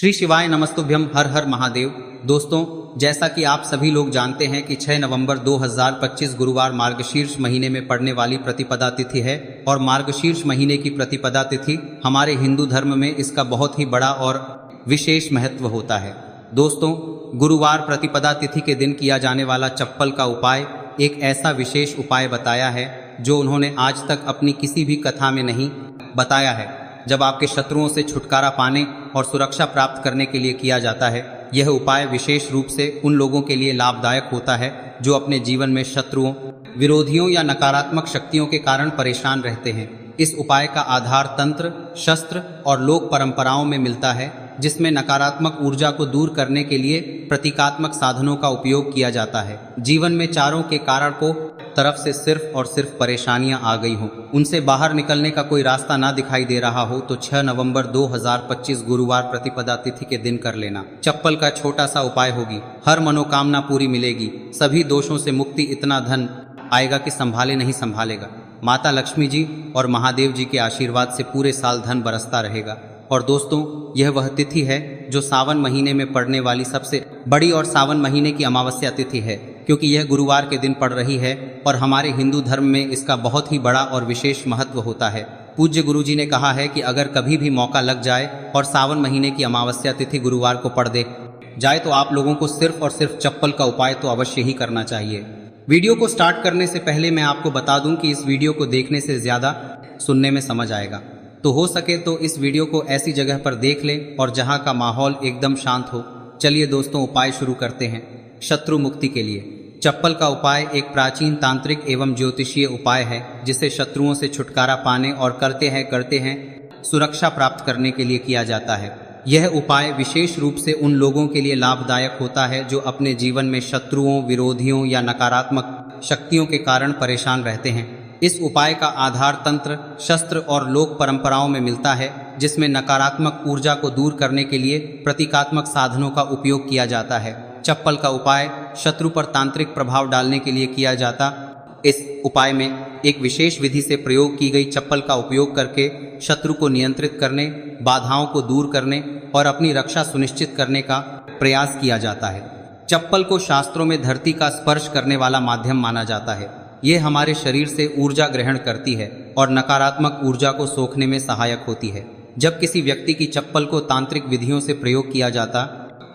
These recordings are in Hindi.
श्री शिवाय नमस्तुभ्यम। हर हर महादेव। दोस्तों, जैसा कि आप सभी लोग जानते हैं कि 6 नवंबर 2025 गुरुवार मार्गशीर्ष महीने में पड़ने वाली प्रतिपदा तिथि है और मार्गशीर्ष महीने की प्रतिपदा तिथि हमारे हिंदू धर्म में इसका बहुत ही बड़ा और विशेष महत्व होता है। दोस्तों, गुरुवार प्रतिपदा तिथि के दिन किया जाने वाला चप्पल का उपाय एक ऐसा विशेष उपाय बताया है जो उन्होंने आज तक अपनी किसी भी कथा में नहीं बताया है। जब आपके शत्रुओं से छुटकारा पाने और सुरक्षा प्राप्त करने के लिए किया जाता है, यह उपाय विशेष रूप से उन लोगों के लिए लाभदायक होता है जो अपने जीवन में शत्रुओं, विरोधियों या नकारात्मक शक्तियों के कारण परेशान रहते हैं। इस उपाय का आधार तंत्र, शस्त्र और लोक परंपराओं में मिलता है, जिसमें नकारात्मक ऊर्जा को दूर करने के लिए प्रतीकात्मक साधनों का उपयोग किया जाता है। जीवन में चारों के कारण को तरफ से सिर्फ और सिर्फ परेशानियां आ गई हों, उनसे बाहर निकलने का कोई रास्ता ना दिखाई दे रहा हो, तो 6 नवंबर 2025 गुरुवार प्रतिपदा तिथि के दिन कर लेना। चप्पल का छोटा सा उपाय होगी, हर मनोकामना पूरी मिलेगी, सभी दोषों से मुक्ति, इतना धन आएगा कि संभाले नहीं संभालेगा। माता लक्ष्मी जी और महादेव जी के आशीर्वाद से पूरे साल धन बरसता रहेगा। और दोस्तों, यह वह तिथि है जो सावन महीने में पड़ने वाली सबसे बड़ी और सावन महीने की अमावस्या तिथि है, क्योंकि यह गुरुवार के दिन पड़ रही है और हमारे हिंदू धर्म में इसका बहुत ही बड़ा और विशेष महत्व होता है। पूज्य गुरु जी ने कहा है कि अगर कभी भी मौका लग जाए और सावन महीने की अमावस्या तिथि गुरुवार को पड़ दे जाए तो आप लोगों को सिर्फ और सिर्फ चप्पल का उपाय तो अवश्य ही करना चाहिए। वीडियो को स्टार्ट करने से पहले मैं आपको बता दूं कि इस वीडियो को देखने से ज़्यादा सुनने में समझ आएगा, तो हो सके तो इस वीडियो को ऐसी जगह पर देख लें और जहां का माहौल एकदम शांत हो। चलिए दोस्तों, उपाय शुरू करते हैं। शत्रु मुक्ति के लिए चप्पल का उपाय एक प्राचीन तांत्रिक एवं ज्योतिषीय उपाय है, जिसे शत्रुओं से छुटकारा पाने और करते हैं सुरक्षा प्राप्त करने के लिए किया जाता है। यह उपाय विशेष रूप से उन लोगों के लिए लाभदायक होता है जो अपने जीवन में शत्रुओं, विरोधियों या नकारात्मक शक्तियों के कारण परेशान रहते हैं। इस उपाय का आधार तंत्र, शस्त्र और लोक परंपराओं में मिलता है, जिसमें नकारात्मक ऊर्जा को दूर करने के लिए प्रतीकात्मक साधनों का उपयोग किया जाता है। चप्पल का उपाय शत्रु पर तांत्रिक प्रभाव डालने के लिए किया जाता। इस उपाय में एक विशेष विधि से प्रयोग की गई चप्पल का उपयोग करके शत्रु को नियंत्रित करने, बाधाओं को दूर करने और अपनी रक्षा सुनिश्चित करने का प्रयास किया जाता है। चप्पल को शास्त्रों में धरती का स्पर्श करने वाला माध्यम माना जाता है। ये हमारे शरीर से ऊर्जा ग्रहण करती है और नकारात्मक ऊर्जा को सोखने में सहायक होती है। जब किसी व्यक्ति की चप्पल को तांत्रिक विधियों से प्रयोग किया जाता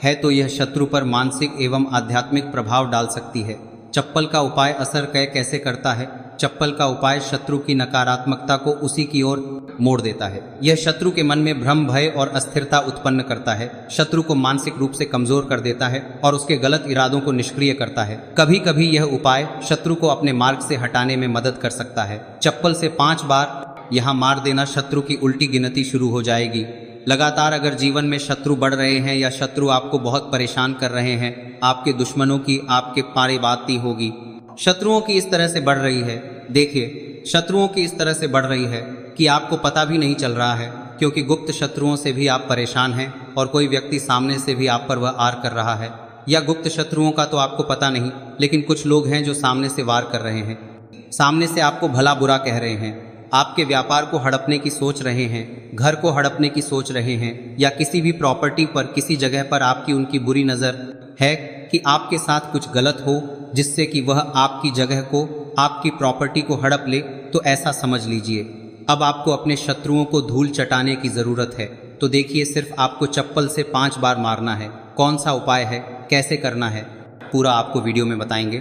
है तो यह शत्रु पर मानसिक एवं आध्यात्मिक प्रभाव डाल सकती है। चप्पल का उपाय असर कैसे करता है? चप्पल का उपाय शत्रु की नकारात्मकता को उसी की ओर मोड़ देता है। यह शत्रु के मन में भ्रम, भय और अस्थिरता उत्पन्न करता है, शत्रु को मानसिक रूप से कमजोर कर देता है और उसके गलत इरादों को निष्क्रिय करता है। कभी कभी यह उपाय शत्रु को अपने मार्ग से हटाने में मदद कर सकता है। चप्पल से 5 बार यहाँ मार देना, शत्रु की उल्टी गिनती शुरू हो जाएगी। लगातार अगर जीवन में शत्रु बढ़ रहे हैं या शत्रु आपको बहुत परेशान कर रहे हैं, आपके दुश्मनों की आपके पारे बाती होगी। शत्रुओं की इस तरह से बढ़ रही है, देखिए, शत्रुओं की इस तरह से बढ़ रही है कि आपको पता भी नहीं चल रहा है, क्योंकि गुप्त शत्रुओं से भी आप परेशान हैं और कोई व्यक्ति सामने से भी आप पर वह आर कर रहा है। या गुप्त शत्रुओं का तो आपको पता नहीं, लेकिन कुछ लोग हैं जो सामने से वार कर रहे हैं, सामने से आपको भला बुरा कह रहे हैं, आपके व्यापार को हड़पने की सोच रहे हैं, घर को हड़पने की सोच रहे हैं, या किसी भी प्रॉपर्टी पर, किसी जगह पर आपकी उनकी बुरी नज़र है कि आपके साथ कुछ गलत हो जिससे कि वह आपकी जगह को, आपकी प्रॉपर्टी को हड़प ले, तो ऐसा समझ लीजिए अब आपको अपने शत्रुओं को धूल चटाने की ज़रूरत है। तो देखिए, सिर्फ आपको चप्पल से 5 बार मारना है। कौन सा उपाय है, कैसे करना है, पूरा आपको वीडियो में बताएंगे।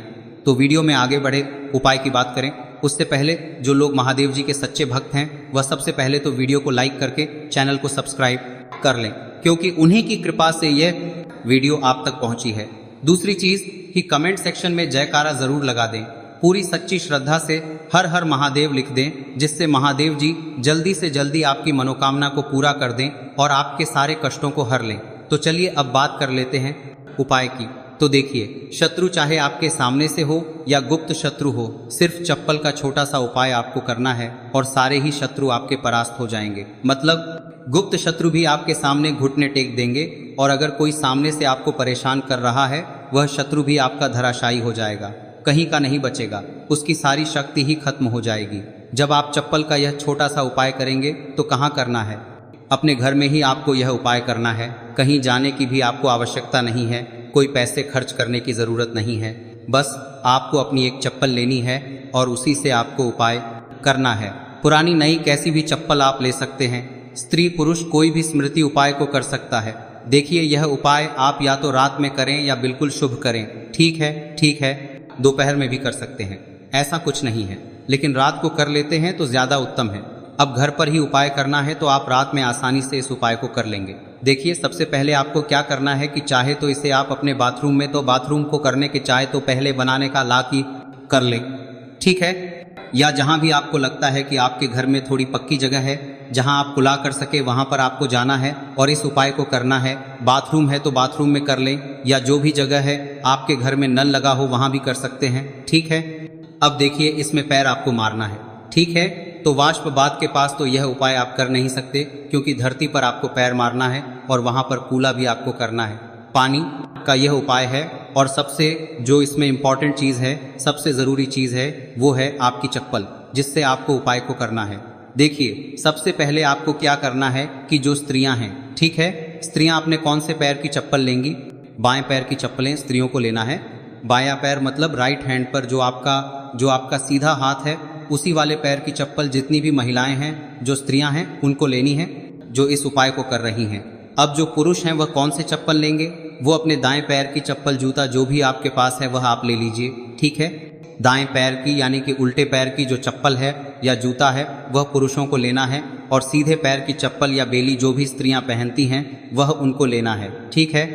तो वीडियो में आगे बढ़े, उपाय की बात करें उससे पहले जो लोग महादेव जी के सच्चे भक्त हैं, वह सबसे पहले तो वीडियो को लाइक करके चैनल को सब्सक्राइब कर लें, क्योंकि उन्हीं की कृपा से यह वीडियो आप तक पहुंची है। दूसरी चीज़ कि कमेंट सेक्शन में जयकारा ज़रूर लगा दें, पूरी सच्ची श्रद्धा से हर हर महादेव लिख दें, जिससे महादेव जी जल्दी से जल्दी आपकी मनोकामना को पूरा कर दें और आपके सारे कष्टों को हर लें। तो चलिए अब बात कर लेते हैं उपाय की। तो देखिए, शत्रु चाहे आपके सामने से हो या गुप्त शत्रु हो, सिर्फ चप्पल का छोटा सा उपाय आपको करना है और सारे ही शत्रु आपके परास्त हो जाएंगे। मतलब गुप्त शत्रु भी आपके सामने घुटने टेक देंगे और अगर कोई सामने से आपको परेशान कर रहा है, वह शत्रु भी आपका धराशायी हो जाएगा, कहीं का नहीं बचेगा, उसकी सारी शक्ति ही खत्म हो जाएगी। जब आप चप्पल का यह छोटा सा उपाय करेंगे तो कहाँ करना है? अपने घर में ही आपको यह उपाय करना है। कहीं जाने की भी आपको आवश्यकता नहीं है, कोई पैसे खर्च करने की ज़रूरत नहीं है। बस आपको अपनी एक चप्पल लेनी है और उसी से आपको उपाय करना है। पुरानी नई कैसी भी चप्पल आप ले सकते हैं। स्त्री पुरुष कोई भी स्मृति उपाय को कर सकता है। देखिए, यह उपाय आप या तो रात में करें या बिल्कुल शुभ करें। ठीक है, दोपहर में भी कर सकते हैं, ऐसा कुछ नहीं है, लेकिन रात को कर लेते हैं तो ज़्यादा उत्तम है। अब घर पर ही उपाय करना है तो आप रात में आसानी से इस उपाय को कर लेंगे। देखिए, सबसे पहले आपको क्या करना है कि चाहे तो इसे आप अपने बाथरूम में, तो बाथरूम को करने के चाहे तो पहले बनाने का ला की कर लें, ठीक है, या जहां भी आपको लगता है कि आपके घर में थोड़ी पक्की जगह है जहां आप कुला कर सके, वहां पर आपको जाना है और इस उपाय को करना है। बाथरूम है तो बाथरूम में कर लें, या जो भी जगह है आपके घर में नल लगा हो वहां भी कर सकते हैं, ठीक है। अब देखिए, इसमें पैर आपको मारना है, ठीक है। तो वाष्प बात के पास तो यह उपाय आप कर नहीं सकते, क्योंकि धरती पर आपको पैर मारना है और वहां पर कूला भी आपको करना है। पानी का यह उपाय है, और सबसे जो इसमें इंपॉर्टेंट चीज़ है, सबसे ज़रूरी चीज़ है, वो है आपकी चप्पल, जिससे आपको उपाय को करना है। देखिए, सबसे पहले आपको क्या करना है कि जो स्त्रियां हैं, ठीक है, स्त्रियां अपने कौन से पैर की चप्पल लेंगी? बाएं पैर की चप्पलें स्त्रियों को लेना है। बायां पैर मतलब राइट हैंड पर जो आपका सीधा हाथ है, उसी वाले पैर की चप्पल जितनी भी महिलाएं हैं, जो स्त्रियां हैं, उनको लेनी है, जो इस उपाय को कर रही हैं। अब जो पुरुष हैं वह कौन से चप्पल लेंगे? वो अपने दाएं पैर की चप्पल, जूता जो भी आपके पास है वह आप ले लीजिए, ठीक है। दाएं पैर की यानी कि उल्टे पैर की जो चप्पल है या जूता है वह पुरुषों को लेना है, और सीधे पैर की चप्पल या बेली जो भी स्त्रियां पहनती हैं वह उनको लेना है, ठीक है।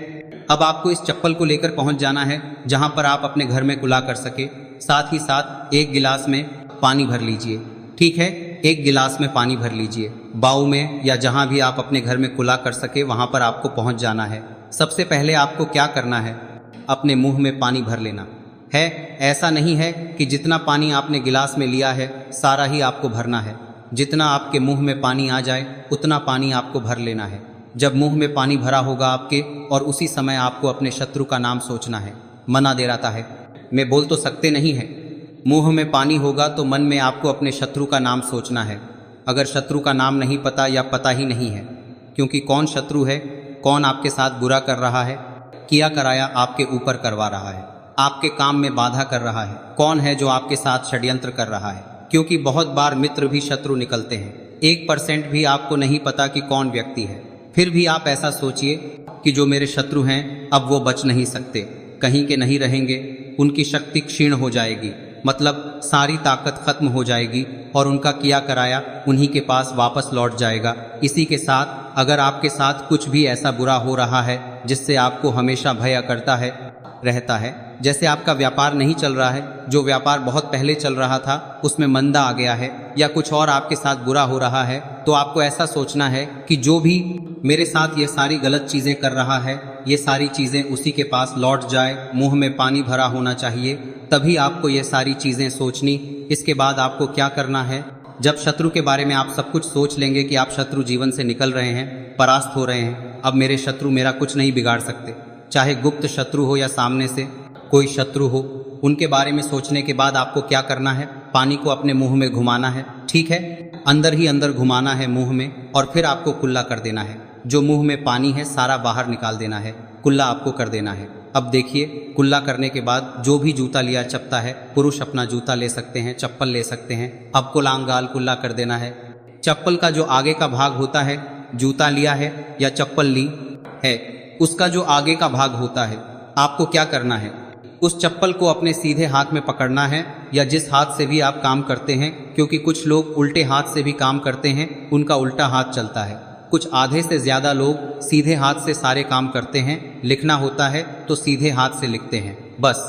अब आपको इस चप्पल को लेकर पहुंच जाना है जहां पर आप अपने घर में कुला कर सके। साथ ही साथ एक गिलास में पानी भर लीजिए, ठीक है, एक गिलास में पानी भर लीजिए। बाऊ में या जहां भी आप अपने घर में कुला कर सके वहां पर आपको पहुंच जाना है। सबसे पहले आपको क्या करना है? अपने मुंह में पानी भर लेना है। ऐसा नहीं है कि जितना पानी आपने गिलास में लिया है सारा ही आपको भरना है। जितना आपके मुंह में पानी आ जाए उतना पानी आपको भर लेना है। जब मुंह में पानी भरा होगा आपके, और उसी समय आपको अपने शत्रु का नाम सोचना है। मना दे रहा है, मैं बोल तो सकते नहीं है। मुंह में पानी होगा तो मन में आपको अपने शत्रु का नाम सोचना है। अगर शत्रु का नाम नहीं पता या पता ही नहीं है, क्योंकि कौन शत्रु है, कौन आपके साथ बुरा कर रहा है, किया कराया आपके ऊपर करवा रहा है, आपके काम में बाधा कर रहा है, कौन है जो आपके साथ षड्यंत्र कर रहा है। क्योंकि बहुत बार मित्र भी शत्रु निकलते हैं। 1% भी आपको नहीं पता कि कौन व्यक्ति है। फिर भी आप ऐसा सोचिए कि जो मेरे शत्रु हैं अब वो बच नहीं सकते, कहीं के नहीं रहेंगे, उनकी शक्ति क्षीण हो जाएगी, मतलब सारी ताकत खत्म हो जाएगी और उनका किया कराया उन्हीं के पास वापस लौट जाएगा। इसी के साथ अगर आपके साथ कुछ भी ऐसा बुरा हो रहा है जिससे आपको हमेशा भय करता है रहता है, जैसे आपका व्यापार नहीं चल रहा है, जो व्यापार बहुत पहले चल रहा था उसमें मंदा आ गया है, या कुछ और आपके साथ बुरा हो रहा है, तो आपको ऐसा सोचना है कि जो भी मेरे साथ ये सारी गलत चीज़ें कर रहा है, ये सारी चीज़ें उसी के पास लौट जाए। मुंह में पानी भरा होना चाहिए, तभी आपको ये सारी चीज़ें सोचनी। इसके बाद आपको क्या करना है? जब शत्रु के बारे में आप सब कुछ सोच लेंगे कि आप शत्रु जीवन से निकल रहे हैं, परास्त हो रहे हैं, अब मेरे शत्रु मेरा कुछ नहीं बिगाड़ सकते, चाहे गुप्त शत्रु हो या सामने से कोई शत्रु हो, उनके बारे में सोचने के बाद आपको क्या करना है? पानी को अपने मुंह में घुमाना है, ठीक है, अंदर ही अंदर घुमाना है मुंह में, और फिर आपको कुल्ला कर देना है। जो मुंह में पानी है सारा बाहर निकाल देना है, कुल्ला आपको कर देना है। अब देखिए, कुल्ला करने के बाद जो भी जूता लिया चपता है, पुरुष अपना जूता ले सकते हैं, चप्पल ले सकते हैं। अब कुलांगाल कुल्ला कर देना है। चप्पल का जो आगे का भाग होता है, जूता लिया है या चप्पल ली है, उसका जो आगे का भाग होता है, आपको क्या करना है? उस चप्पल को अपने सीधे हाथ में पकड़ना है, या जिस हाथ से भी आप काम करते हैं, क्योंकि कुछ लोग उल्टे हाथ से भी काम करते हैं, उनका उल्टा हाथ चलता है। कुछ आधे से ज़्यादा लोग सीधे हाथ से सारे काम करते हैं। लिखना होता है तो सीधे हाथ से लिखते हैं। बस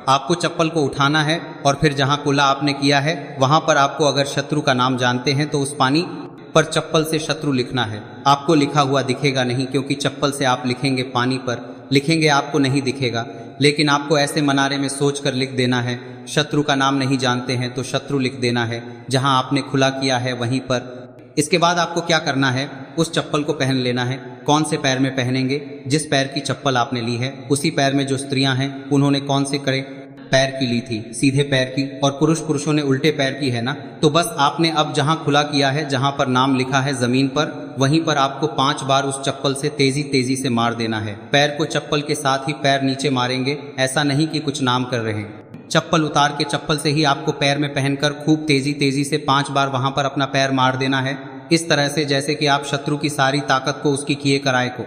आपको चप्पल को उठाना है और फिर जहाँ कुल्ला आपने किया है वहाँ पर आपको, अगर शत्रु का नाम जानते हैं तो उस पानी पर चप्पल से शत्रु लिखना है। आपको लिखा हुआ दिखेगा नहीं, क्योंकि चप्पल से आप लिखेंगे, पानी पर लिखेंगे, आपको नहीं दिखेगा, लेकिन आपको ऐसे मनारे में सोच कर लिख देना है। शत्रु का नाम नहीं जानते हैं तो शत्रु लिख देना है जहां आपने खुला किया है वहीं पर। इसके बाद आपको क्या करना है? उस चप्पल को पहन लेना है। कौन से पैर में पहनेंगे? जिस पैर की चप्पल आपने ली है उसी पैर में। जो स्त्रियां हैं उन्होंने कौन से पैर की ली थी? सीधे पैर की। और पुरुषों ने उल्टे पैर की है ना। तो बस आपने अब जहां खुला किया है, जहां पर नाम लिखा है जमीन पर, वहीं पर आपको 5 बार उस चप्पल से तेजी तेजी से मार देना है। पैर को चप्पल के साथ ही पैर नीचे मारेंगे, ऐसा नहीं कि कुछ नाम कर रहे हैं। चप्पल उतार के चप्पल से ही आपको पैर में पहनकर खूब तेजी तेजी से 5 बार वहां पर अपना पैर मार देना है। इस तरह से जैसे कि आप शत्रु की सारी ताकत को, उसकी किए कराए को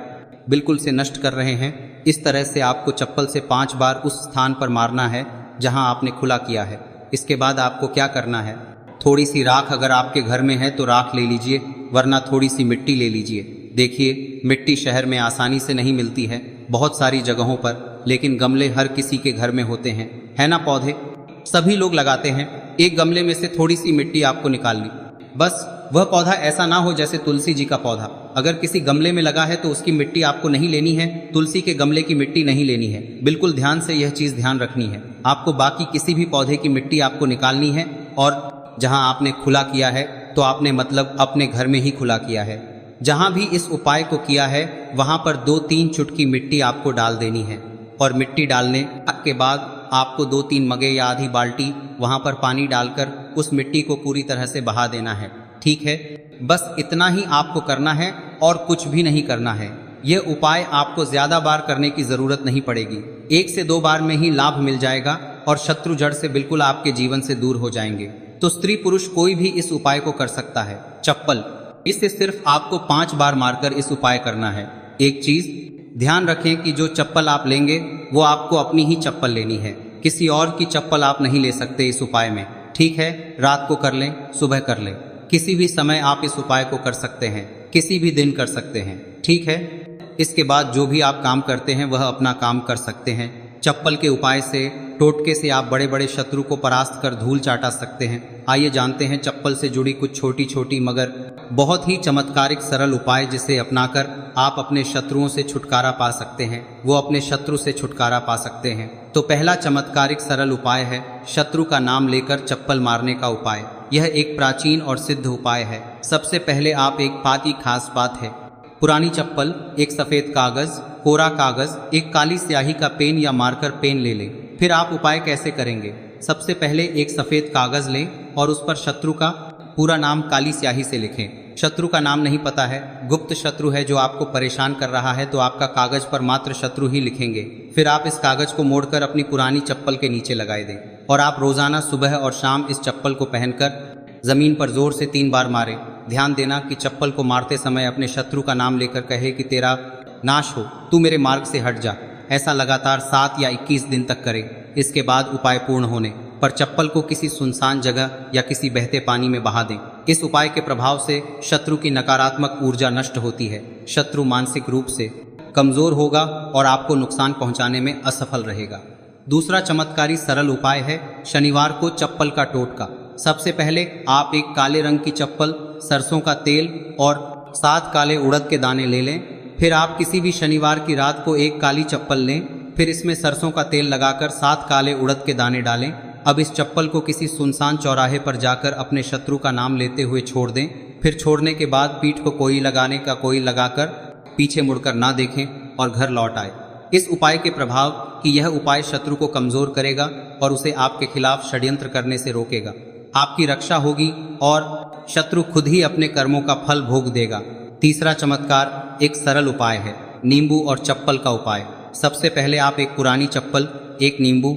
बिल्कुल से नष्ट कर रहे हैं। इस तरह से आपको चप्पल से 5 बार उस स्थान पर मारना है जहां आपने खुला किया है। इसके बाद आपको क्या करना है, थोड़ी सी राख अगर आपके घर में है तो राख ले लीजिए, वरना थोड़ी सी मिट्टी ले लीजिए। देखिए, मिट्टी शहर में आसानी से नहीं मिलती है बहुत सारी जगहों पर, लेकिन गमले हर किसी के घर में होते हैं, है ना। पौधे सभी लोग लगाते हैं। एक गमले में से थोड़ी सी मिट्टी आपको निकालनी, बस वह पौधा ऐसा ना हो जैसे तुलसी जी का पौधा अगर किसी गमले में लगा है तो उसकी मिट्टी आपको नहीं लेनी है, तुलसी के गमले की मिट्टी नहीं लेनी है। बिल्कुल ध्यान से यह चीज ध्यान रखनी है। आपको बाकी किसी भी पौधे की मिट्टी आपको निकालनी है, और जहां आपने खुला किया है तो आपने मतलब अपने घर में ही खुला किया है। जहां भी इस उपाय को किया है वहां पर 2-3 चुटकी मिट्टी आपको डाल देनी है, और मिट्टी डालने के बाद आपको 2-3 मगे या आधी बाल्टी वहां पर पानी डालकर उस मिट्टी को पूरी तरह से बहा देना है। ठीक है, बस इतना ही आपको करना है और कुछ भी नहीं करना है। यह उपाय आपको ज्यादा बार करने की जरूरत नहीं पड़ेगी, 1 से 2 बार में ही लाभ मिल जाएगा और शत्रु जड़ से बिल्कुल आपके जीवन से दूर हो जाएंगे। तो स्त्री पुरुष कोई भी इस उपाय को कर सकता है। चप्पल, इससे सिर्फ आपको 5 बार मारकर इस उपाय करना है। एक चीज ध्यान रखें कि जो चप्पल आप लेंगे वो आपको अपनी ही चप्पल लेनी है, किसी और की चप्पल आप नहीं ले सकते इस उपाय में। ठीक है, रात को कर लें, सुबह कर लें, किसी भी समय आप इस उपाय को कर सकते हैं, किसी भी दिन कर सकते हैं। ठीक है, इसके बाद जो भी आप काम करते हैं वह अपना काम कर सकते हैं। चप्पल के उपाय से, टोटके से आप बड़े बड़े शत्रु को परास्त कर धूल चाटा सकते हैं। आइए जानते हैं चप्पल से जुड़ी कुछ छोटी छोटी मगर बहुत ही चमत्कारिक सरल उपाय, जिसे अपनाकर आप अपने शत्रुओं से छुटकारा पा सकते हैं, वो अपने शत्रु से छुटकारा पा सकते हैं। तो पहला चमत्कारिक सरल उपाय है शत्रु का नाम लेकर चप्पल मारने का उपाय। यह एक प्राचीन और सिद्ध उपाय है। सबसे पहले आप एक बात की खास बात है, पुरानी चप्पल, एक सफेद कागज, कोरा कागज, एक काली स्याही का पेन या मार्कर पेन ले लें। फिर आप उपाय कैसे करेंगे, सबसे पहले एक सफेद कागज लें और उस पर शत्रु का पूरा नाम काली स्याही से लिखें। शत्रु का नाम नहीं पता है, गुप्त शत्रु है जो आपको परेशान कर रहा है, तो आपका कागज पर मात्र शत्रु ही लिखेंगे। फिर आप इस कागज को मोड़कर अपनी पुरानी चप्पल के नीचे लगाए दें, और आप रोजाना सुबह और शाम इस चप्पल को पहनकर जमीन पर जोर से 3 बार मारें। ध्यान देना कि चप्पल को मारते समय अपने शत्रु का नाम लेकर कहे कि तेरा नाश हो, तू मेरे मार्ग से हट जा। ऐसा लगातार 7 या 21 दिन तक करें। इसके बाद उपाय पूर्ण होने पर चप्पल को किसी सुनसान जगह या किसी बहते पानी में बहा दें। इस उपाय के प्रभाव से शत्रु की नकारात्मक ऊर्जा नष्ट होती है, शत्रु मानसिक रूप से कमजोर होगा और आपको नुकसान पहुंचाने में असफल रहेगा। दूसरा चमत्कारी सरल उपाय है शनिवार को चप्पल का टोटका। सबसे पहले आप एक काले रंग की चप्पल, सरसों का तेल और 7 काले उड़द के दाने ले लें। फिर आप किसी भी शनिवार की रात को एक काली चप्पल लें, फिर इसमें सरसों का तेल लगाकर 7 काले उड़द के दाने डालें। अब इस चप्पल को किसी सुनसान चौराहे पर जाकर अपने शत्रु का नाम लेते हुए छोड़ दें। फिर छोड़ने के बाद पीठ को कोई लगाने का कोई लगाकर पीछे मुड़कर ना देखें और घर लौट आए। इस उपाय के प्रभाव कि यह उपाय शत्रु को कमजोर करेगा और उसे आपके खिलाफ षड्यंत्र करने से रोकेगा। आपकी रक्षा होगी और शत्रु खुद ही अपने कर्मों का फल भोग देगा। तीसरा चमत्कार एक सरल उपाय है नींबू और चप्पल का उपाय। सबसे पहले आप एक पुरानी चप्पल, एक नींबू,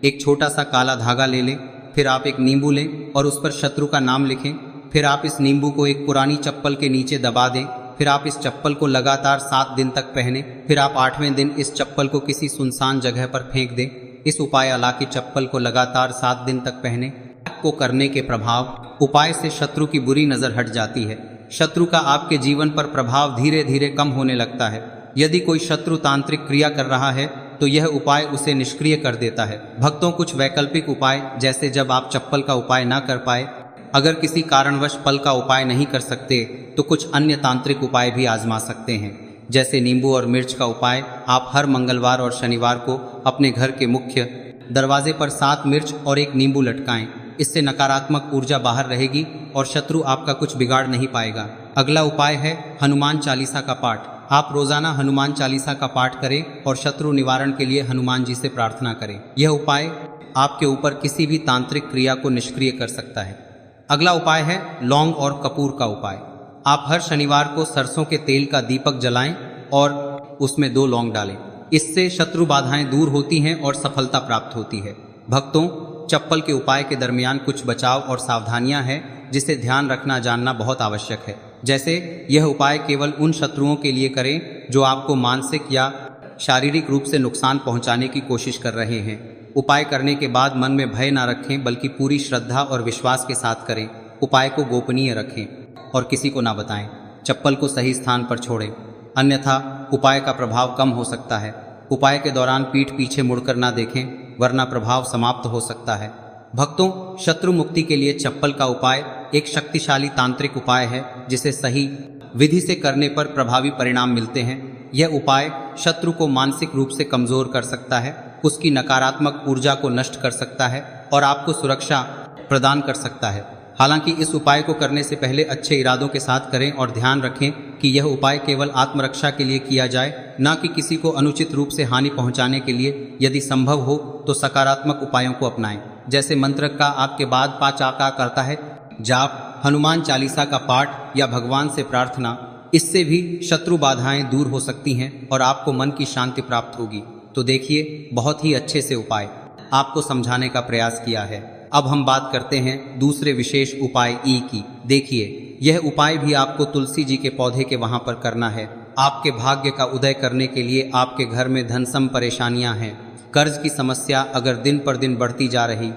एक छोटा सा काला धागा ले लें। फिर आप एक नींबू लें और उस पर शत्रु का नाम लिखें। फिर आप इस नींबू को एक पुरानी चप्पल के नीचे दबा दें। फिर आप इस चप्पल को लगातार 7 दिन तक पहने। फिर आप 8वें दिन इस चप्पल को किसी सुनसान जगह पर फेंक दें। इस उपाय अला की चप्पल को लगातार 7 दिन तक पहने को करने के प्रभाव उपाय से शत्रु की बुरी नजर हट जाती है। शत्रु का आपके जीवन पर प्रभाव धीरे धीरे कम होने लगता है। यदि कोई शत्रु तांत्रिक क्रिया कर रहा है तो यह उपाय उसे निष्क्रिय कर देता है। भक्तों, कुछ वैकल्पिक उपाय, जैसे जब आप चप्पल का उपाय ना कर पाए, अगर किसी कारणवश पल का उपाय नहीं कर सकते तो कुछ अन्य तांत्रिक उपाय भी आजमा सकते हैं। जैसे नींबू और मिर्च का उपाय आप हर मंगलवार और शनिवार को अपने घर के मुख्य दरवाजे पर 7 मिर्च और 1 नींबू लटकाएं। इससे नकारात्मक ऊर्जा बाहर रहेगी और शत्रु आपका कुछ बिगाड़ नहीं पाएगा। अगला उपाय है हनुमान चालीसा का पाठ। आप रोजाना हनुमान चालीसा का पाठ करें और शत्रु निवारण के लिए हनुमान जी से प्रार्थना करें। यह उपाय आपके ऊपर किसी भी तांत्रिक क्रिया को निष्क्रिय कर सकता है। अगला उपाय है लौंग और कपूर का उपाय। आप हर शनिवार को सरसों के तेल का दीपक जलाएं और उसमें 2 लौंग डालें। इससे शत्रु बाधाएं दूर होती हैं और सफलता प्राप्त होती है। भक्तों, चप्पल के उपाय के दरमियान कुछ बचाव और सावधानियां हैं जिसे ध्यान रखना जानना बहुत आवश्यक है। जैसे यह उपाय केवल उन शत्रुओं के लिए करें जो आपको मानसिक या शारीरिक रूप से नुकसान पहुंचाने की कोशिश कर रहे हैं। उपाय करने के बाद मन में भय ना रखें, बल्कि पूरी श्रद्धा और विश्वास के साथ करें। उपाय को गोपनीय रखें और किसी को ना बताएं। चप्पल को सही स्थान पर छोड़ें, अन्यथा उपाय का प्रभाव कम हो सकता है। उपाय के दौरान पीठ पीछे मुड़कर ना देखें, वरना प्रभाव समाप्त हो सकता है। भक्तों, शत्रु मुक्ति के लिए चप्पल का उपाय एक शक्तिशाली तांत्रिक उपाय है जिसे सही विधि से करने पर प्रभावी परिणाम मिलते हैं। यह उपाय शत्रु को मानसिक रूप से कमजोर कर सकता है, उसकी नकारात्मक ऊर्जा को नष्ट कर सकता है और आपको सुरक्षा प्रदान कर सकता है। हालांकि इस उपाय को करने से पहले अच्छे इरादों के साथ करें और ध्यान रखें कि यह उपाय केवल आत्मरक्षा के लिए किया जाए, न कि किसी को अनुचित रूप से हानि पहुंचाने के लिए। यदि संभव हो तो सकारात्मक उपायों को अपनाएं, जैसे मंत्र का आपके बाद 5 आका करता है, जाप, हनुमान चालीसा का पाठ या भगवान से प्रार्थना। इससे भी शत्रु बाधाएं दूर हो सकती हैं और आपको मन की शांति प्राप्त होगी। तो देखिए, बहुत ही अच्छे से उपाय आपको समझाने का प्रयास किया है। अब हम बात करते हैं दूसरे विशेष उपाय ई की। देखिए, यह उपाय भी आपको तुलसी जी के पौधे के वहां पर करना है। आपके भाग्य का उदय करने के लिए आपके घर में धन सम परेशानियां हैं, कर्ज की समस्या अगर दिन पर दिन बढ़ती जा रही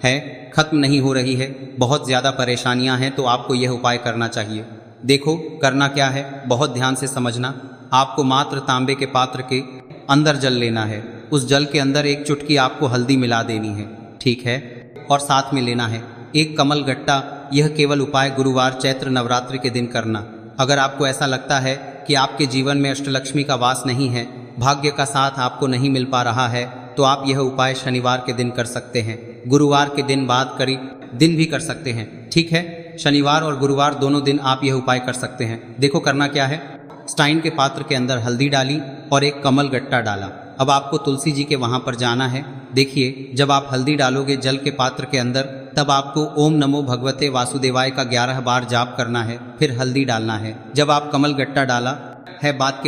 है, खत्म नहीं हो रही है, बहुत ज्यादा परेशानियां हैं, तो आपको यह उपाय करना चाहिए। देखो करना क्या है, बहुत ध्यान से समझना। आपको मात्र तांबे के पात्र के अंदर जल लेना है। उस जल के अंदर एक चुटकी आपको हल्दी मिला देनी है, ठीक है, और साथ में लेना है एक कमल गट्टा। यह केवल उपाय गुरुवार चैत्र नवरात्रि के दिन करना। अगर आपको ऐसा लगता है कि आपके जीवन में अष्टलक्ष्मी का वास नहीं है, भाग्य का साथ आपको नहीं मिल पा रहा है, तो आप यह उपाय शनिवार के दिन कर सकते हैं। गुरुवार के दिन बाद करीब दिन भी कर सकते हैं, ठीक है। शनिवार और गुरुवार दोनों दिन आप यह उपाय कर सकते हैं। देखो करना क्या है, स्टाइन के पात्र के अंदर हल्दी डाली और एक कमल गट्टा डाला। अब आपको तुलसी जी के वहां पर जाना है। देखिए, जब आप हल्दी डालोगे जल के पात्र के अंदर, तब आपको ओम नमो भगवते वासुदेवाय का 11 बार जाप करना है, फिर हल्दी डालना है। जब आप कमल गट्टा डाला है बाद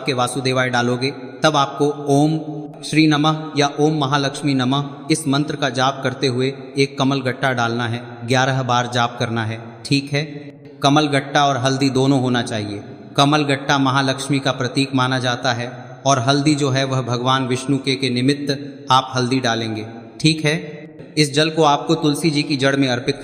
के वासुदेवाय डालोगे, तब आपको ओम श्री नमः या ओम महालक्ष्मी नमः इस मंत्र का जाप करते हुए एक कमल गट्टा डालना है, 11 बार जाप करना है, ठीक है। कमल गट्टा और हल्दी दोनों होना चाहिए। कमल गट्टा महालक्ष्मी का प्रतीक माना जाता है और हल्दी जो है वह भगवान विष्णु के निमित्त आप हल्दी डालेंगे, ठीक है। इस जल को आपको तुलसी जी की जड़ में अर्पित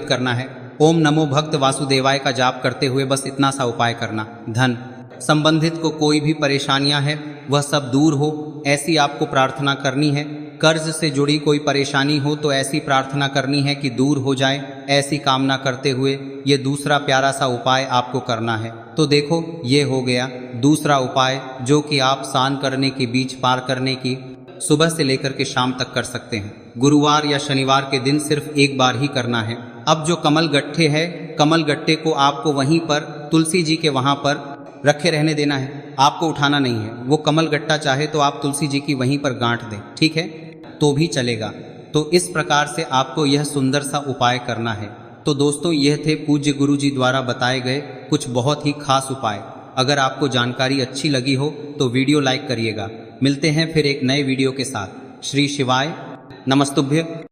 करना है। ओम नमो भक्त वासुदेवाय का जाप करते हुए बस इतना सा उपाय करना। धन संबंधित को कोई भी परेशानियां है वह सब दूर हो, ऐसी आपको प्रार्थना करनी है। कर्ज से जुड़ी कोई परेशानी हो तो ऐसी प्रार्थना करनी है कि दूर हो जाए, ऐसी कामना करते हुए ये दूसरा प्यारा सा उपाय आपको करना है। तो देखो, ये हो गया दूसरा उपाय, जो कि आप स्नान करने के बीच पार करने की सुबह से लेकर के शाम तक कर सकते हैं। गुरुवार या शनिवार के दिन सिर्फ एक बार ही करना है। अब जो कमल गट्ठे है, कमल गट्टे को आपको वहीं पर तुलसी जी के वहां पर रखे रहने देना है, आपको उठाना नहीं है। वो कमल गट्टा चाहे तो आप तुलसी जी की वहीं पर गांठ दें, ठीक है, तो भी चलेगा। तो इस प्रकार से आपको यह सुंदर सा उपाय करना है। तो दोस्तों, यह थे पूज्य गुरु जी द्वारा बताए गए कुछ बहुत ही खास उपाय। अगर आपको जानकारी अच्छी लगी हो तो वीडियो लाइक करिएगा। मिलते हैं फिर एक नए वीडियो के साथ। श्री शिवाय नमस्तुभ्य।